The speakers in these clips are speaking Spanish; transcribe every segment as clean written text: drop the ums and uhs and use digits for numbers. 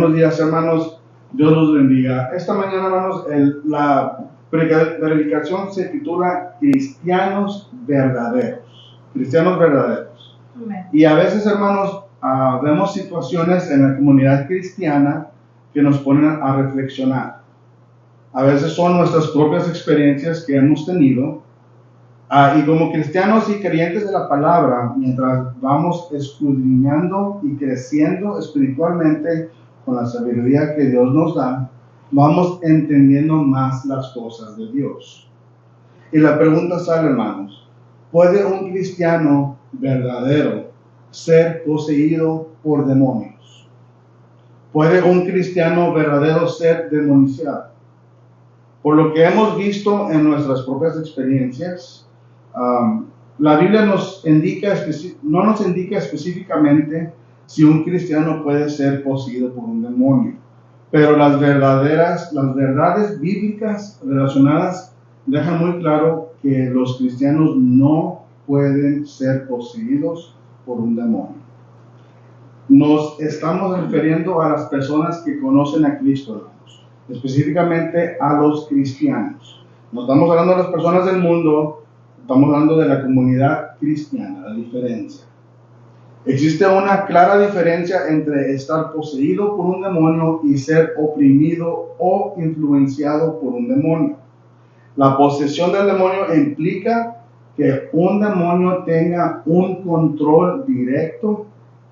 Buenos días, hermanos. Dios los bendiga. Esta mañana, hermanos, la predicación se titula Cristianos Verdaderos. Cristianos Verdaderos. Amén. Y a veces, hermanos, vemos situaciones en la comunidad cristiana que nos ponen a reflexionar. A veces son nuestras propias experiencias que hemos tenido. Y como cristianos y creyentes de la palabra, mientras vamos escudriñando y creciendo espiritualmente con la sabiduría que Dios nos da, vamos entendiendo más las cosas de Dios. Y la pregunta sale, hermanos, ¿puede un cristiano verdadero ser poseído por demonios? ¿Puede un cristiano verdadero ser demonizado? Por lo que hemos visto en nuestras propias experiencias, la Biblia no nos indica específicamente si un cristiano puede ser poseído por un demonio, pero las verdades bíblicas relacionadas dejan muy claro que los cristianos no pueden ser poseídos por un demonio. Nos estamos refiriendo a las personas que conocen a Cristo, hermanos, específicamente a los cristianos. No estamos hablando de las personas del mundo. Estamos hablando de la comunidad cristiana, la diferencia. Existe una clara diferencia entre estar poseído por un demonio y ser oprimido o influenciado por un demonio. La posesión del demonio implica que un demonio tenga un control directo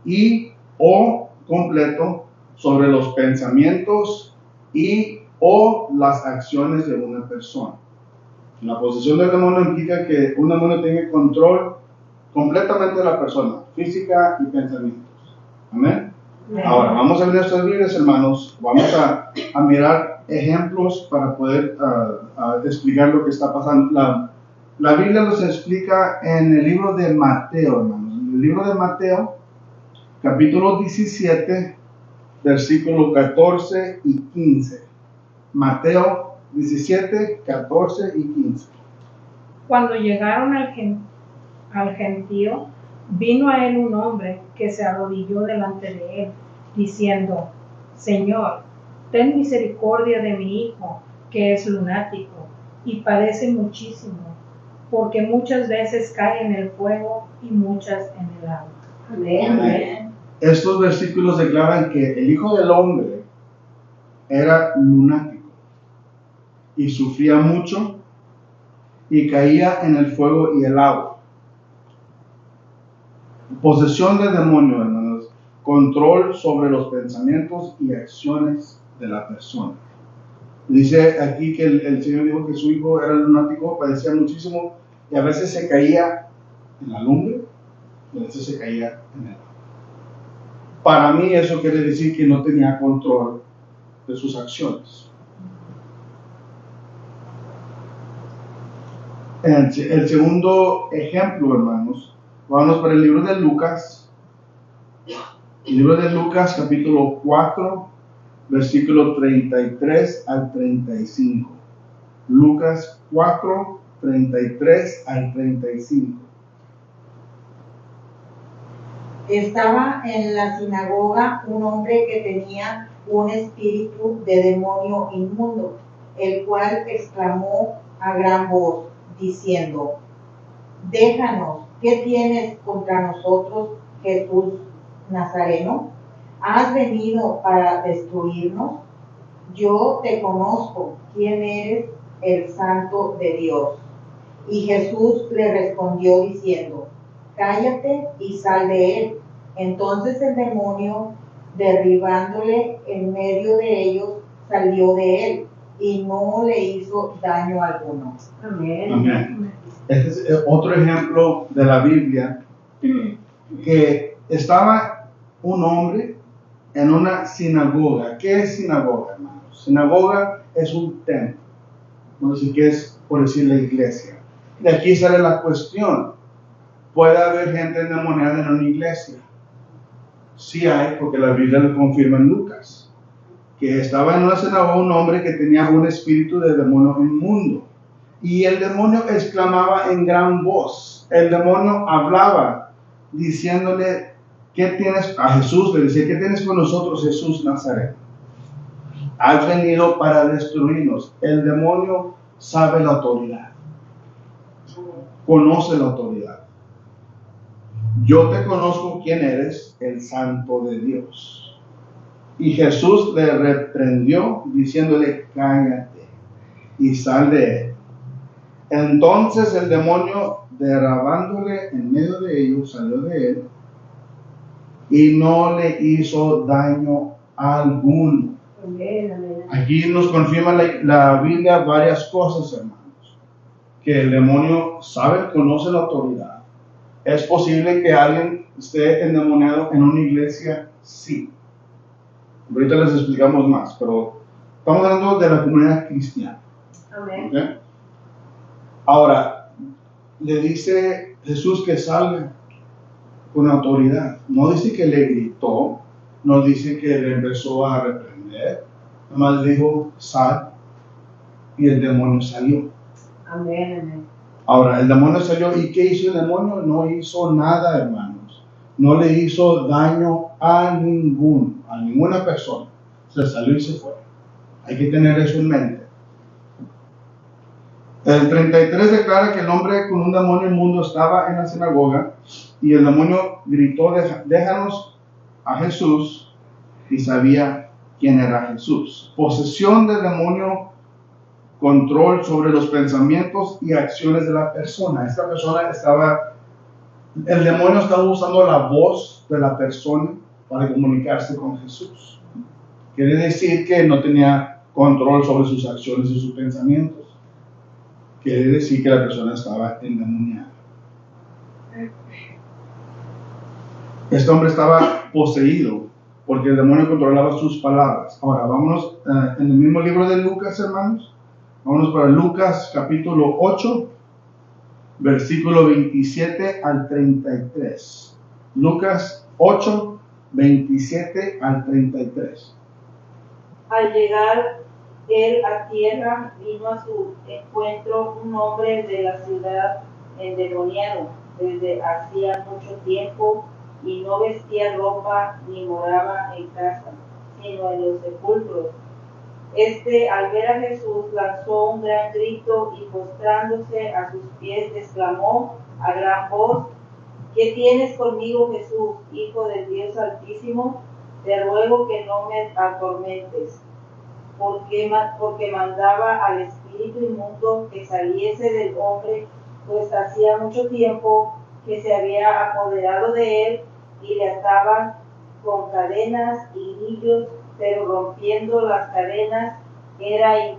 y o completo sobre los pensamientos y o las acciones de una persona. La posesión del demonio implica que un demonio tenga control completamente de la persona, física y pensamientos. Amén. Ahora, vamos a ver nuestras Biblias, hermanos. Vamos a mirar ejemplos para poder explicar lo que está pasando. La Biblia nos explica en el libro de Mateo, hermanos. En el libro de Mateo, capítulo 17, versículos 14 y 15. Mateo 17, 14 y 15. Cuando llegaron al gentío, vino a él un hombre que se arrodilló delante de él, diciendo: Señor, ten misericordia de mi hijo, que es lunático, y padece muchísimo, porque muchas veces cae en el fuego y muchas en el agua. Amén. Amén. Estos versículos declaran que el Hijo del Hombre era lunático y sufría mucho y caía en el fuego y el agua. Posesión del demonio, hermanos, control sobre los pensamientos y acciones de la persona. Dice aquí que el Señor dijo que su hijo era lunático, padecía muchísimo y a veces se caía en la lumbre y a veces se caía en el agua. Para mí eso quiere decir que no tenía control de sus acciones. El segundo ejemplo, hermanos, vamos para el libro de Lucas. El libro de Lucas, capítulo 4, versículo 33 al 35. Lucas 4, 33 al 35. Estaba en la sinagoga un hombre que tenía un espíritu de demonio inmundo, el cual exclamó a gran voz, diciendo: Déjanos, ¿qué tienes contra nosotros, Jesús Nazareno? ¿Has venido para destruirnos? Yo te conozco, quién eres, el Santo de Dios. Y Jesús le respondió diciendo: Cállate y sal de él. Entonces el demonio, derribándole en medio de ellos, salió de él y no le hizo daño alguno. Amén. Amén. Este es otro ejemplo de la Biblia, que estaba un hombre en una sinagoga. ¿Qué es sinagoga, hermanos? Sinagoga es un templo. No sé qué es, por decir, la iglesia. De aquí sale la cuestión. ¿Puede haber gente endemoniada en una iglesia? Sí hay, porque la Biblia lo confirma en Lucas. Que estaba en una sinagoga un hombre que tenía un espíritu de demonio inmundo. Y el demonio exclamaba en gran voz. El demonio hablaba diciéndole: ¿qué tienes? A Jesús le decía: ¿qué tienes con nosotros, Jesús Nazareno? has venido para destruirnos. El demonio sabe la autoridad, conoce la autoridad. Yo te conozco quién eres, el Santo de Dios. Y Jesús le reprendió diciéndole, cállate y sal de él. Entonces el demonio, derrabándole en medio de ellos, salió de él y no le hizo daño alguno. Aquí nos confirma la Biblia varias cosas, hermanos. Que el demonio sabe, conoce la autoridad. ¿Es posible que alguien esté endemoniado en una iglesia? Sí. Ahorita les explicamos más, pero estamos hablando de la comunidad cristiana. Amén. ¿Okay? Ahora, le dice Jesús que salga con autoridad. No dice que le gritó, no dice que le empezó a reprender, nada más dijo, sal, y el demonio salió. Amén, amén. Ahora, el demonio salió, ¿y qué hizo el demonio? No hizo nada, hermanos. No le hizo daño a ninguna persona. Se salió y se fue. Hay que tener eso en mente. El 33 declara que el hombre con un demonio inmundo estaba en la sinagoga y el demonio gritó, déjanos a Jesús, y sabía quién era Jesús. Posesión del demonio, control sobre los pensamientos y acciones de la persona. Esta persona el demonio estaba usando la voz de la persona para comunicarse con Jesús. Quiere decir que no tenía control sobre sus acciones y sus pensamientos. Quiere decir que la persona estaba endemoniada. Este hombre estaba poseído porque el demonio controlaba sus palabras. Ahora, vámonos en el mismo libro de Lucas, hermanos. Vámonos para Lucas capítulo 8, versículo 27 al 33. Lucas 8, 27 al 33. Al llegar él a tierra, vino a su encuentro un hombre de la ciudad endemoniado desde hacía mucho tiempo, y no vestía ropa ni moraba en casa, sino en los sepulcros. Al ver a Jesús, lanzó un gran grito y postrándose a sus pies, exclamó a gran voz, ¿qué tienes conmigo, Jesús, Hijo del Dios Altísimo? Te ruego que no me atormentes. Porque mandaba al espíritu inmundo que saliese del hombre, pues hacía mucho tiempo que se había apoderado de él y le ataban con cadenas y grillos, pero rompiendo las cadenas era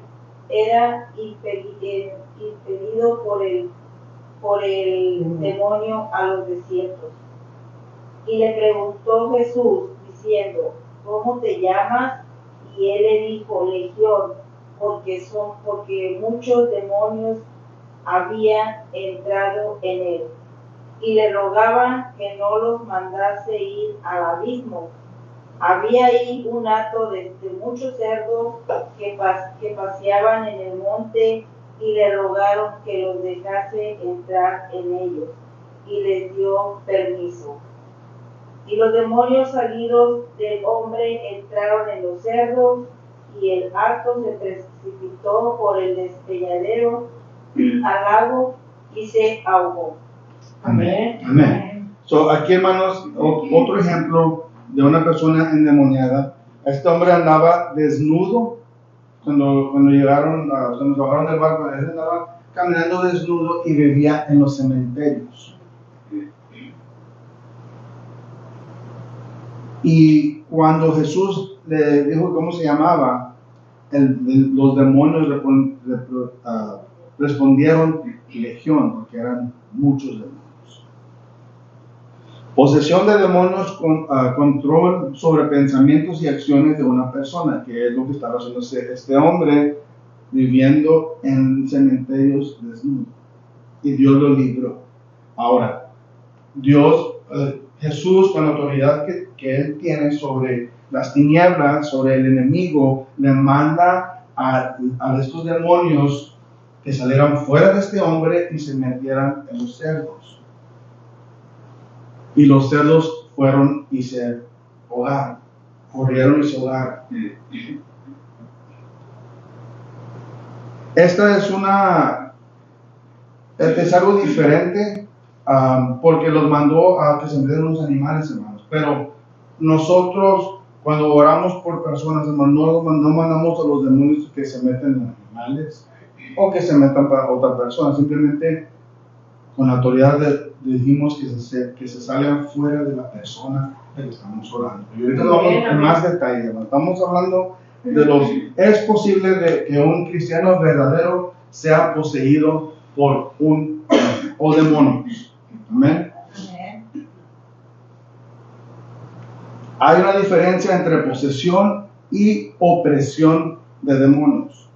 impelido por el demonio a los desiertos. Y le preguntó Jesús diciendo, ¿cómo te llamas? Y él le dijo, Legión, porque muchos demonios habían entrado en él. Y le rogaban que no los mandase ir al abismo. Había ahí un hato de muchos cerdos que paseaban en el monte, y le rogaron que los dejase entrar en ellos, y les dio permiso. Y los demonios salidos del hombre entraron en los cerdos, y el hato se precipitó por el despeñadero al lago y se ahogó. Amén. Amén. Aquí, hermanos, otro ejemplo de una persona endemoniada. Este hombre andaba desnudo cuando se bajaron del barco. Él andaba caminando desnudo y vivía en los cementerios. Y cuando Jesús le dijo cómo se llamaba, los demonios respondieron Legión, porque eran muchos demonios. Posesión de demonios, control sobre pensamientos y acciones de una persona, que es lo que estaba haciendo este hombre, viviendo en cementerios desnudo. Y Dios lo libró. Ahora, Jesús, con la autoridad que Él tiene sobre las tinieblas, sobre el enemigo, le manda a estos demonios que salieran fuera de este hombre y se metieran en los cerdos. Y los cerdos fueron y se ahogaron, corrieron y se ahogaron. Esta es algo diferente, porque los mandó a que se entreguen los animales, hermanos. Pero nosotros, cuando oramos por personas, hermanos, no mandamos a los demonios que se meten en animales o que se metan para otra persona. Simplemente con autoridad dijimos que se salgan fuera de la persona de que estamos orando. Y ahorita vamos en más detalle, hermanos. Estamos hablando de es posible de que un cristiano verdadero sea poseído por o demonios. Amén. Hay una diferencia entre posesión y opresión de demonios.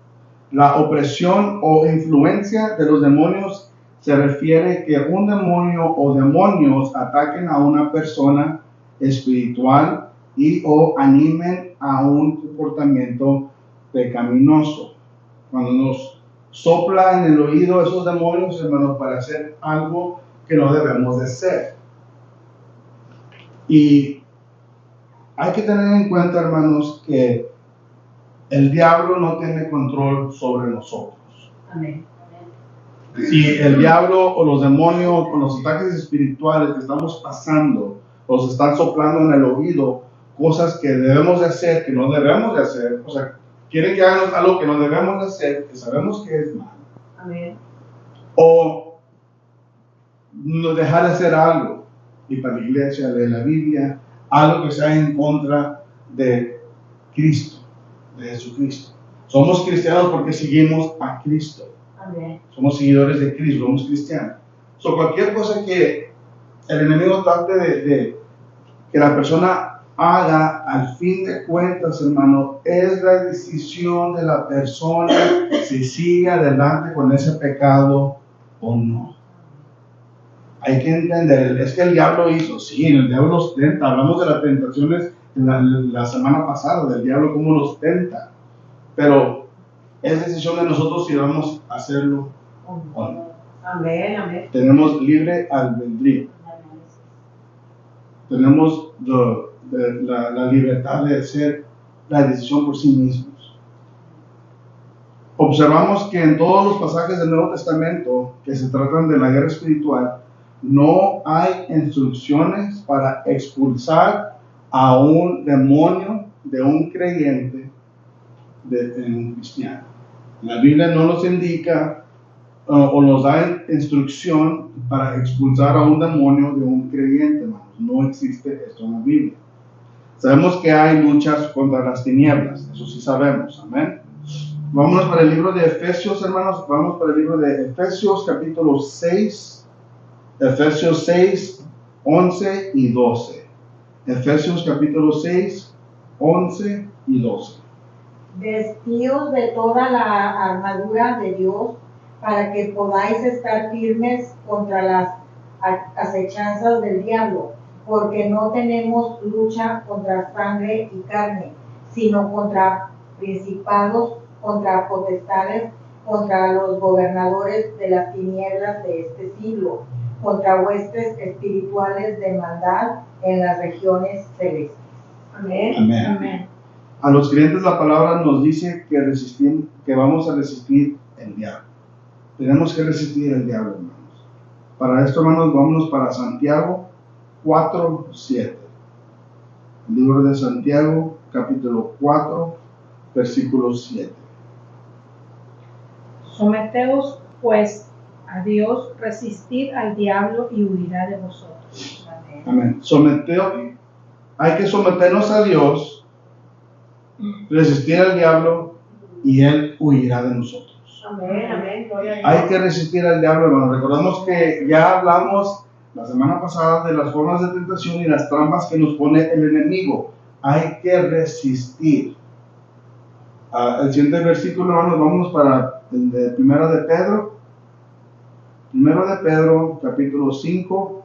La opresión o influencia de los demonios se refiere que un demonio o demonios ataquen a una persona espiritual y o animen a un comportamiento pecaminoso. Cuando nos sopla en el oído esos demonios, hermanos, para hacer algo que no debemos de hacer. Y hay que tener en cuenta, hermanos, que el diablo no tiene control sobre nosotros. Amén. Si el diablo o los demonios o los ataques espirituales que estamos pasando nos están soplando en el oído cosas que debemos de hacer, que no debemos de hacer, o sea, quieren que hagamos algo que no debemos de hacer, que sabemos que es malo. Amén. O no dejar de hacer algo, y para la iglesia, leer la Biblia, algo que sea en contra de Cristo, de Jesucristo. Somos cristianos porque seguimos a Cristo. Amén. Somos seguidores de Cristo, somos cristianos. Cualquier cosa que el enemigo trate de que la persona haga, al fin de cuentas, hermano, es la decisión de la persona si sigue adelante con ese pecado o no. Hay que entender, es que el diablo hizo, sí, el diablo los tenta. Hablamos de las tentaciones la semana pasada, del diablo cómo los tenta, pero es decisión de nosotros si vamos a hacerlo o no. Amén, amén. Tenemos libre albedrío. Tenemos la libertad de hacer la decisión por sí mismos. Observamos que en todos los pasajes del Nuevo Testamento que se tratan de la guerra espiritual, no hay instrucciones para expulsar a un demonio de un creyente de un cristiano. La Biblia no nos indica o nos da instrucción para expulsar a un demonio de un creyente, hermanos. No existe esto en la Biblia. Sabemos que hay luchas contra las tinieblas, eso sí sabemos, amén. Vámonos para el libro de Efesios, hermanos. Vamos para el libro de Efesios, capítulo 6, Efesios 6, 11 y 12. Efesios capítulo 6, 11 y 12. Vestidos de toda la armadura de Dios, para que podáis estar firmes contra las acechanzas del diablo, porque no tenemos lucha contra sangre y carne, sino contra principados, contra potestades, contra los gobernadores de las tinieblas de este siglo, contra huestes espirituales de maldad en las regiones celestes. Amén. Amén. Amén. A los creyentes la palabra nos dice que vamos a resistir el diablo. Tenemos que resistir el diablo, hermanos. Para esto, hermanos, vámonos para Santiago 4, 7. El libro de Santiago, capítulo 4, versículo 7. Someteos, pues, a Dios, resistid al diablo y huirá de vosotros. Amén. Hay que someternos a Dios, resistir al diablo y Él huirá de nosotros. Amén, amén. Hay que resistir al diablo, hermano. Recordemos que ya hablamos la semana pasada de las formas de tentación y las trampas que nos pone el enemigo. Hay que resistir. El siguiente versículo, hermanos, vamos para el de Primero de Pedro. Primero de Pedro, capítulo 5,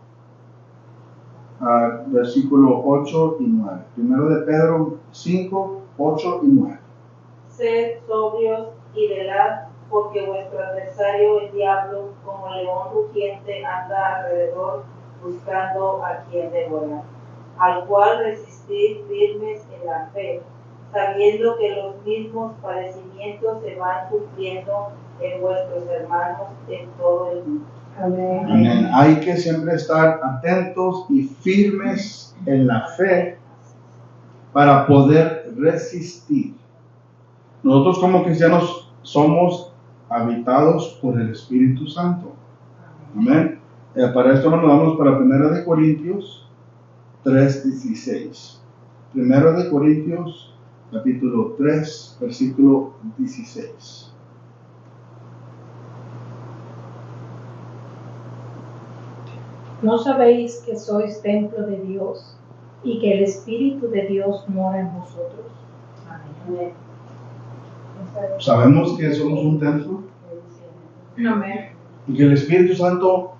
versículo 8 y 9. Primero de Pedro 5, 8 y 9. Sed sobrios y velad, porque vuestro adversario el diablo, como león rugiente, anda alrededor buscando a quien devorar, al cual resistid firmes en la fe, sabiendo que los mismos padecimientos se van cumpliendo en vuestros hermanos en todo el mundo. Amén. Amén. Hay que siempre estar atentos y firmes en la fe para poder resistir. Nosotros como cristianos somos habitados por el Espíritu Santo. Amén. Para esto nos vamos para 1 Corintios 3:16. 1 Corintios capítulo 3, versículo 16. ¿No sabéis que sois templo de Dios y que el Espíritu de Dios mora en vosotros? Amén. Sabemos que somos un templo Amén. y que el Espíritu Santo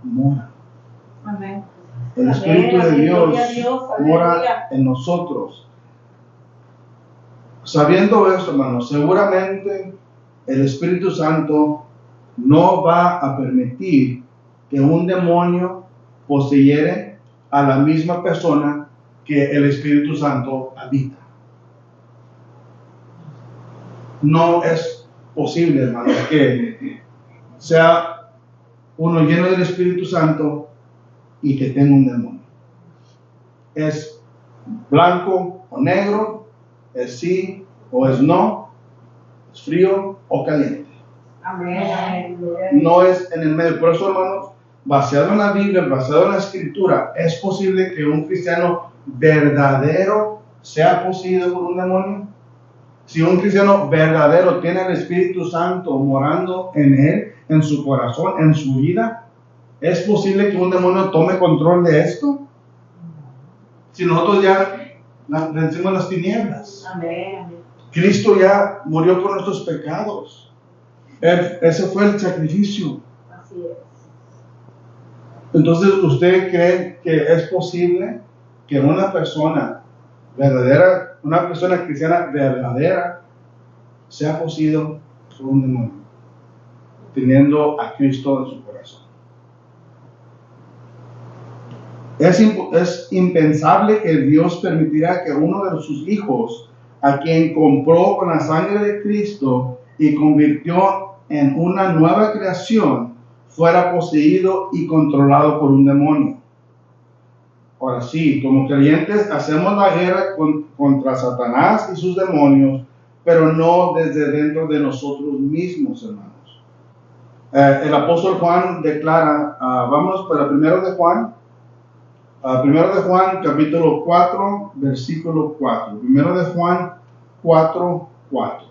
mora. Amén. El Espíritu de Dios Gloria a Dios, mora aleluya. en nosotros. Sabiendo esto, hermanos, seguramente el Espíritu Santo no va a permitir que un demonio poseyere a la misma persona que el Espíritu Santo habita. No es posible, hermanos, que sea uno lleno del Espíritu Santo y que tenga un demonio. Es blanco o negro, es sí o es no, es frío o caliente. Amén. No es en el medio. Por eso, hermanos, basado en la Biblia, basado en la Escritura, ¿es posible que un cristiano verdadero sea poseído por un demonio? Si un cristiano verdadero tiene el Espíritu Santo morando en él, en su corazón, en su vida, ¿es posible que un demonio tome control de esto? Si nosotros ya vencimos las tinieblas, Amén. Cristo ya murió por nuestros pecados. Ese fue el sacrificio. Así es. Entonces, ¿usted cree que es posible que una persona verdadera, una persona cristiana verdadera, sea poseído por un demonio, teniendo a Cristo en su corazón? Es impensable que Dios permitirá que uno de sus hijos, a quien compró con la sangre de Cristo y convirtió en una nueva creación, fuera poseído y controlado por un demonio. Ahora sí, como creyentes hacemos la guerra contra Satanás y sus demonios, pero no desde dentro de nosotros mismos, hermanos. El apóstol Juan declara, vámonos para 1 de Juan, 1 de Juan capítulo 4, versículo 4. 1 de Juan 4, 4.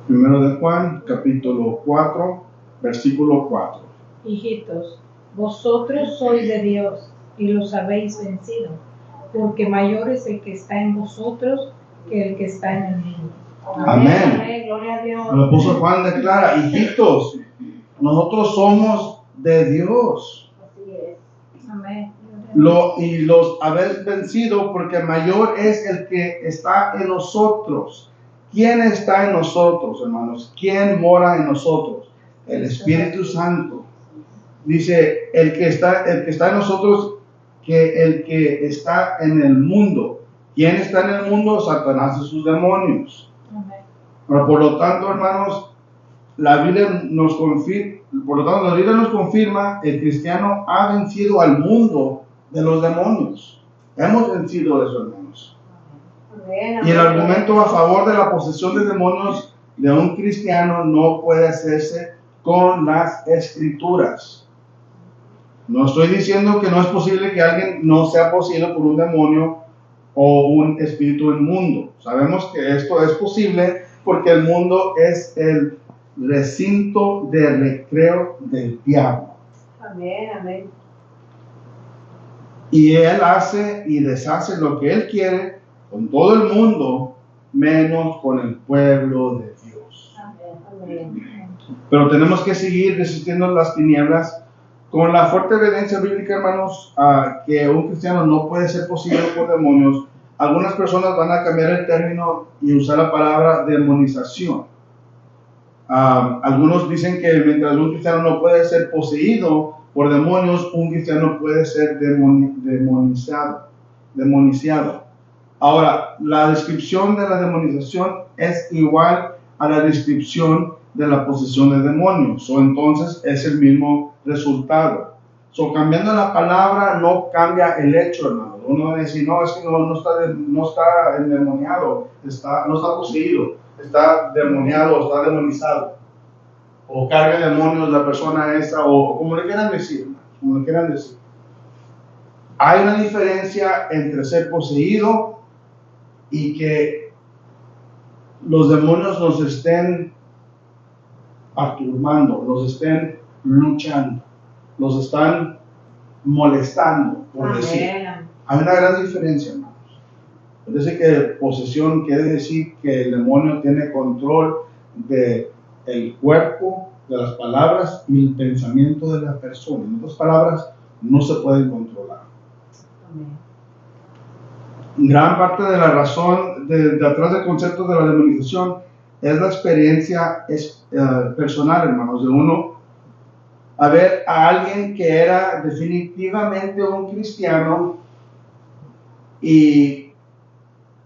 1 de Juan capítulo 4, versículo 4. Hijitos, vosotros sois de Dios y los habéis vencido, porque mayor es el que está en vosotros que el que está en el mundo. Amén. Gloria a Dios. El apóstol Juan declara, hijitos, nosotros somos de Dios. Así es. Amén. Y los habéis vencido porque mayor es el que está en nosotros. ¿Quién está en nosotros, hermanos? ¿Quién mora en nosotros? El Espíritu Santo. Dice, el que está en nosotros, que el que está en el mundo. ¿Quién está en el mundo? Satanás y sus demonios. Amén. Pero por lo tanto, hermanos, la Biblia nos confirma, el cristiano ha vencido al mundo de los demonios. Hemos vencido eso, hermanos. Amén. Y el argumento a favor de la posesión de demonios de un cristiano no puede hacerse con las Escrituras. No estoy diciendo que no es posible que alguien no sea poseído por un demonio o un espíritu inmundo. Sabemos que esto es posible porque el mundo es el recinto de recreo del diablo. Amén. Amén. Y él hace y deshace lo que él quiere con todo el mundo, menos con el pueblo de Dios. Amén. Pero tenemos que seguir resistiendo las tinieblas con la fuerte evidencia bíblica, hermanos, que un cristiano no puede ser poseído por demonios. Algunas personas van a cambiar el término y usar la palabra demonización. Algunos dicen que mientras un cristiano no puede ser poseído por demonios, un cristiano puede ser demonizado. Ahora, la descripción de la demonización es igual a la descripción de la posesión de demonios. O entonces es el mismo resultado. So, cambiando la palabra no cambia el hecho, hermano. Uno va a decir, no, es que no está endemoniado, no está poseído, está demoniado, está demonizado. O carga demonios la persona esa, o como le quieran decir, hermano, como le quieran decir. Hay una diferencia entre ser poseído y que los demonios nos estén perturbando, los estén luchando, los están molestando, por decir. Hay una gran diferencia, hermanos. Es decir, que posesión quiere decir que el demonio tiene control del cuerpo, de las palabras y el pensamiento de la persona. En otras palabras, no se pueden controlar. Gran parte de la razón de atrás del concepto de la demonización es la experiencia personal, hermanos, de uno a ver a alguien que era definitivamente un cristiano y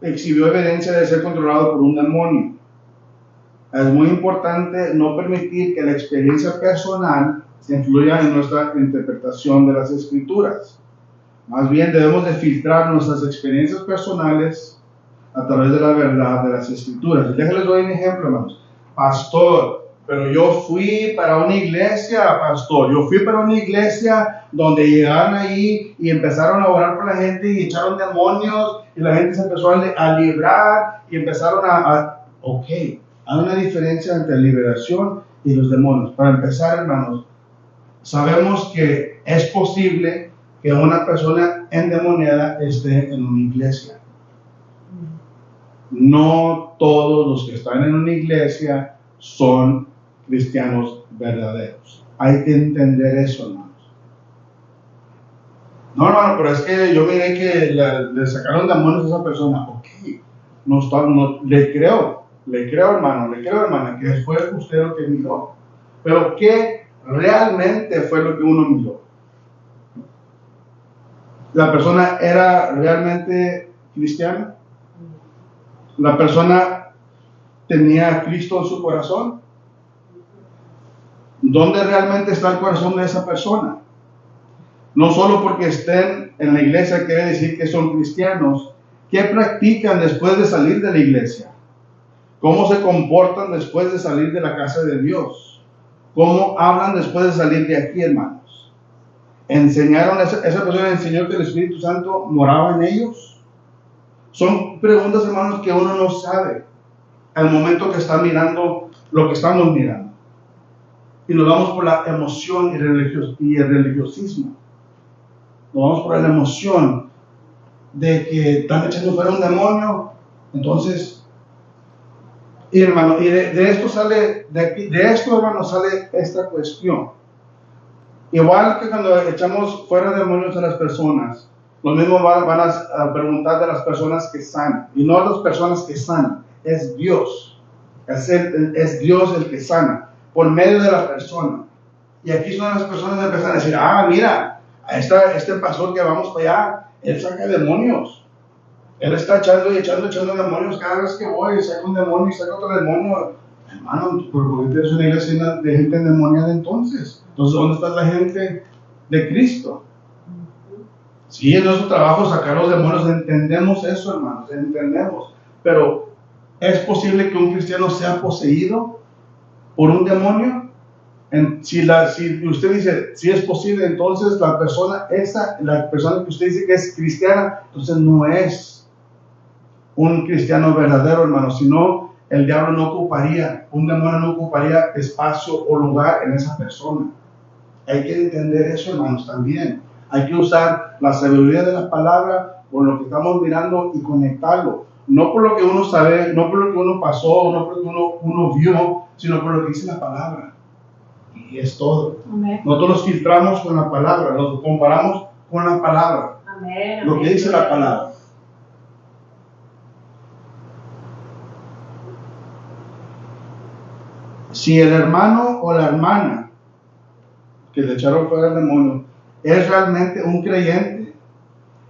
exhibió evidencia de ser controlado por un demonio. Es muy importante no permitir que la experiencia personal influya en nuestra interpretación de las Escrituras. Más bien debemos de filtrar nuestras experiencias personales a través de la verdad de las Escrituras. Déjenles doy un ejemplo, hermanos. Pastor, pero yo fui para una iglesia, pastor. Yo fui para una iglesia donde llegaron ahí y empezaron a orar por la gente y echaron demonios y la gente se empezó a librar y empezaron Ok, hay una diferencia entre liberación y los demonios. Para empezar, hermanos, sabemos que es posible que una persona endemoniada esté en una iglesia. No todos los que están en una iglesia son cristianos verdaderos. Hay que entender eso, hermanos. No, hermano, pero es que yo miré que le sacaron demonios a esa persona. Ok, le creo, hermano, hermana, que fue usted lo que miró. Pero ¿qué realmente fue lo que uno miró? ¿La persona era realmente cristiana? ¿La persona tenía a Cristo en su corazón? ¿Dónde realmente está el corazón de esa persona? No solo porque estén en la iglesia quiere decir que son cristianos. ¿Qué practican después de salir de la iglesia? ¿Cómo se comportan después de salir de la casa de Dios? ¿Cómo hablan después de salir de aquí, hermanos? ¿Esa persona enseñó que el Espíritu Santo moraba en ellos? Son preguntas, hermanos, que uno no sabe al momento que está mirando lo que estamos mirando. Y nos vamos por la emoción y el religiosismo. Nos vamos por la emoción de que están echando fuera un demonio. Entonces, y hermano, y de esto sale, de esto, hermano, sale esta cuestión. Igual que cuando echamos fuera demonios a las personas, lo mismo van a preguntar de las personas que sanan. Y no las personas que sanan, es Dios. Es Dios el que sana, por medio de la persona. Y aquí son las personas que empiezan a decir, mira, este pastor que vamos para allá, él saca demonios. Él está echando demonios cada vez que voy, saca un demonio y saca otro demonio. Hermano, ¿por qué tienes una iglesia de gente endemoniada entonces? Entonces, ¿dónde está la gente de Cristo? Sí, es nuestro trabajo sacar los demonios, entendemos eso, hermanos, entendemos. Pero, ¿es posible que un cristiano sea poseído por un demonio? Si usted dice, si es posible, entonces la persona que usted dice que es cristiana, entonces no es un cristiano verdadero, hermano, sino el diablo no ocuparía, un demonio no ocuparía espacio o lugar en esa persona. Hay que entender eso, hermanos, también. Hay que usar la sabiduría de la palabra con lo que estamos mirando y conectarlo. No por lo que uno sabe, no por lo que uno pasó, no por lo que uno vio, sino por lo que dice la palabra. Y es todo. Amén. Nosotros los filtramos con la palabra, los comparamos con la palabra. Amén. Lo que dice la palabra. Si el hermano o la hermana que le echaron fuera el demonio es realmente un creyente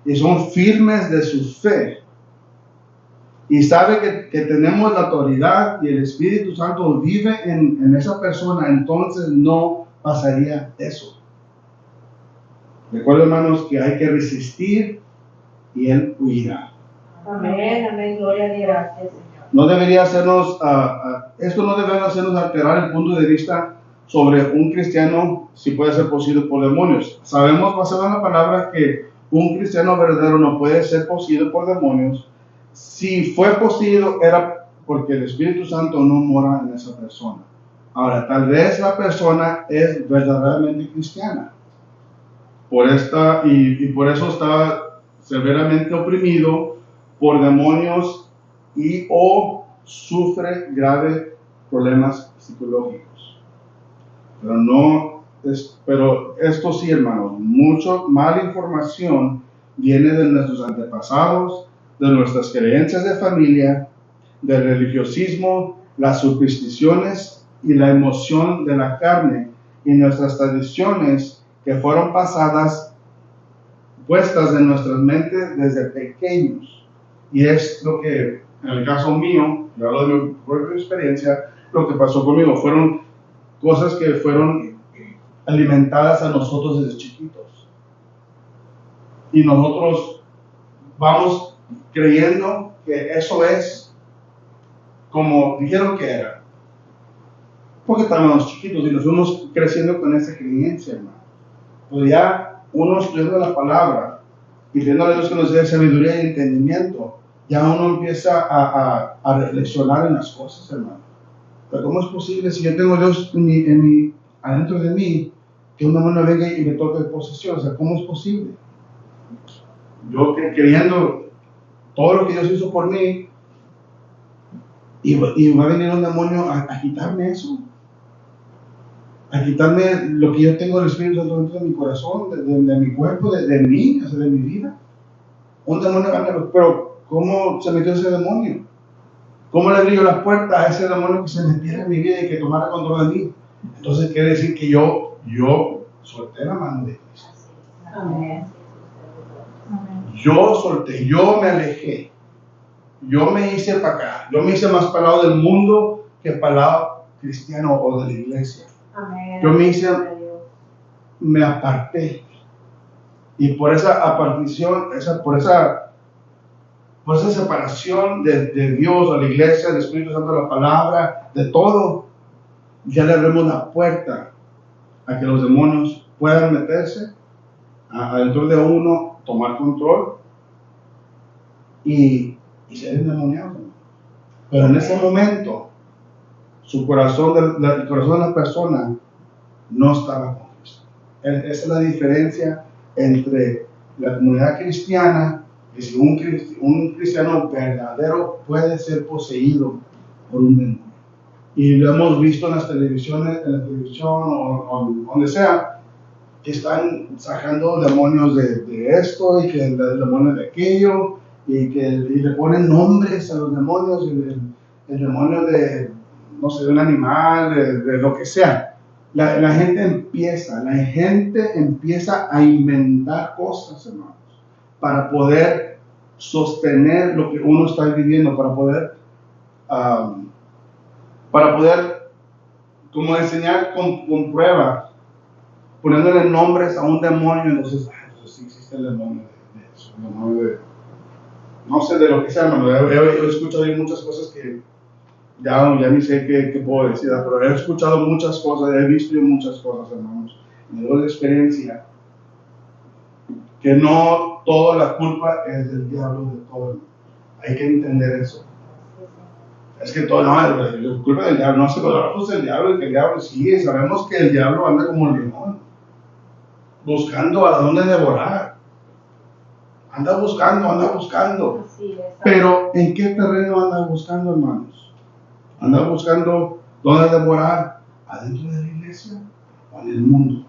y son firmes de su fe, y sabe que tenemos la autoridad y el Espíritu Santo vive en esa persona, entonces no pasaría eso. Recuerden, hermanos, que hay que resistir y Él huirá. Amén, amén, gloria a Dios. Gracias, Señor. No debería hacernos, esto no debería hacernos alterar el punto de vista sobre un cristiano si puede ser poseído por demonios. Sabemos, basado en la palabra, que un cristiano verdadero no puede ser poseído por demonios. Si fue poseído era porque el Espíritu Santo no mora en esa persona. Ahora, tal vez la persona es verdaderamente cristiana. Por eso está severamente oprimido por demonios y o sufre graves problemas psicológicos. Pero esto sí, hermanos, mucho mala información viene de nuestros antepasados, de nuestras creencias de familia, del religiosismo, las supersticiones y la emoción de la carne y nuestras tradiciones que fueron puestas en nuestras mentes desde pequeños. Y es lo que, en el caso mío, yo hablo de mi propia experiencia, lo que pasó conmigo fueron cosas que fueron alimentadas a nosotros desde chiquitos. Y nosotros vamos creyendo que eso es como dijeron que era. Porque estábamos chiquitos y nos fuimos creciendo con esa creencia, hermano. Pues ya uno estudiando la palabra y pidiendo a Dios que nos dé sabiduría y entendimiento, ya uno empieza a reflexionar en las cosas, hermano. Pero ¿cómo es posible si yo tengo a Dios adentro de mí, que un demonio venga y me toque de posesión? O sea, ¿cómo es posible? Yo creyendo todo lo que Dios hizo por mí, y va a venir un demonio a quitarme eso. A quitarme lo que yo tengo del Espíritu Santo dentro de mi corazón, de mi cuerpo, de mí, o sea, de mi vida. Un demonio va a... Pero, ¿cómo se metió ese demonio? ¿Cómo le abrió la puerta a ese demonio que se metiera en mi vida y que tomara control de mí? Entonces quiere decir que yo solté la mano de Cristo. Amén. Yo solté, yo me alejé. Yo me hice para acá. Yo me hice más para el lado del mundo que para el lado cristiano o de la iglesia. Amén. Yo me aparté. Y por esa apartición, por esa separación de Dios, de la iglesia, del Espíritu Santo, de la palabra, de todo, ya le abrimos la puerta a que los demonios puedan meterse adentro de uno, tomar control y ser endemoniado. Pero en ese momento, el corazón de la persona no estaba con Cristo. Esa es la diferencia entre la comunidad cristiana y si un cristiano verdadero puede ser poseído por un demonio. Y lo hemos visto en la televisión o donde sea, que están sacando demonios de esto y que el demonio de aquello, y le ponen nombres a los demonios, el demonio de, no sé, de un animal, de lo que sea. La gente empieza a inventar cosas, hermanos, para poder sostener lo que uno está viviendo, para poder como enseñar con pruebas, poniéndole nombres a un demonio. Entonces sí existe el demonio de eso, el demonio de, no sé, de lo que sea, hermano. He escuchado muchas cosas que ya ni sé qué puedo decir, pero he escuchado muchas cosas, he visto muchas cosas, hermanos. Me doy la experiencia que no toda la culpa es del diablo de todo. Hay que entender eso. Es que todo, no, es culpa del diablo, no se lo pues el diablo, que el diablo sí, sabemos que el diablo anda como el león, buscando a dónde devorar. Anda buscando. Pero ¿en qué terreno anda buscando, hermanos? Anda buscando dónde devorar, adentro de la iglesia o en el mundo.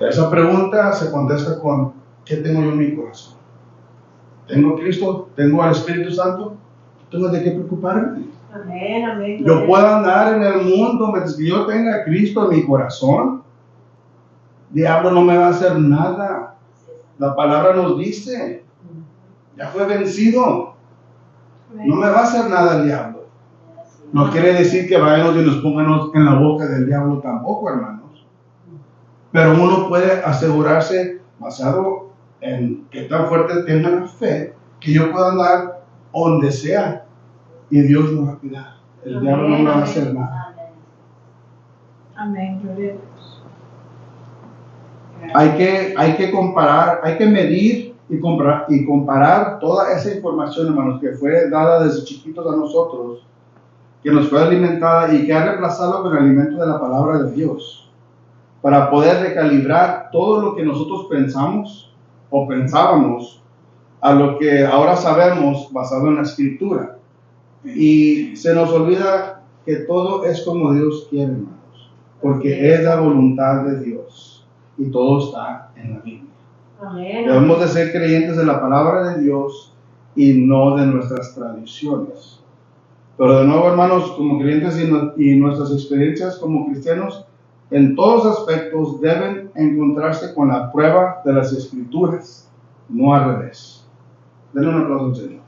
Esa pregunta se contesta con ¿qué tengo yo en mi corazón? ¿Tengo a Cristo? ¿Tengo al Espíritu Santo? No tengo de qué preocuparme. Amén, amén. Yo puedo andar en el mundo mientras que yo tenga a Cristo en mi corazón. Diablo no me va a hacer nada. La palabra nos dice. ya fue vencido. No me va a hacer nada el diablo. No quiere decir que vayamos y nos pongamos en la boca del diablo tampoco, hermanos. Pero uno puede asegurarse, basado en qué tan fuerte tenga la fe, que yo pueda andar donde sea y Dios me va a cuidar. El diablo no me va a hacer nada. Amén. Gloria a Dios. Hay que comparar, hay que medir y comparar toda esa información, hermanos, que fue dada desde chiquitos a nosotros, que nos fue alimentada y que ha reemplazado con el alimento de la palabra de Dios, para poder recalibrar todo lo que nosotros pensamos o pensábamos a lo que ahora sabemos basado en la Escritura. Y se nos olvida que todo es como Dios quiere, hermanos, porque es la voluntad de Dios y todo está en la Biblia. Amén. Debemos de ser creyentes de la palabra de Dios y no de nuestras tradiciones. Pero de nuevo, hermanos, como creyentes y nuestras experiencias como cristianos, en todos aspectos deben encontrarse con la prueba de las Escrituras, no al revés. Denle un aplauso al Señor.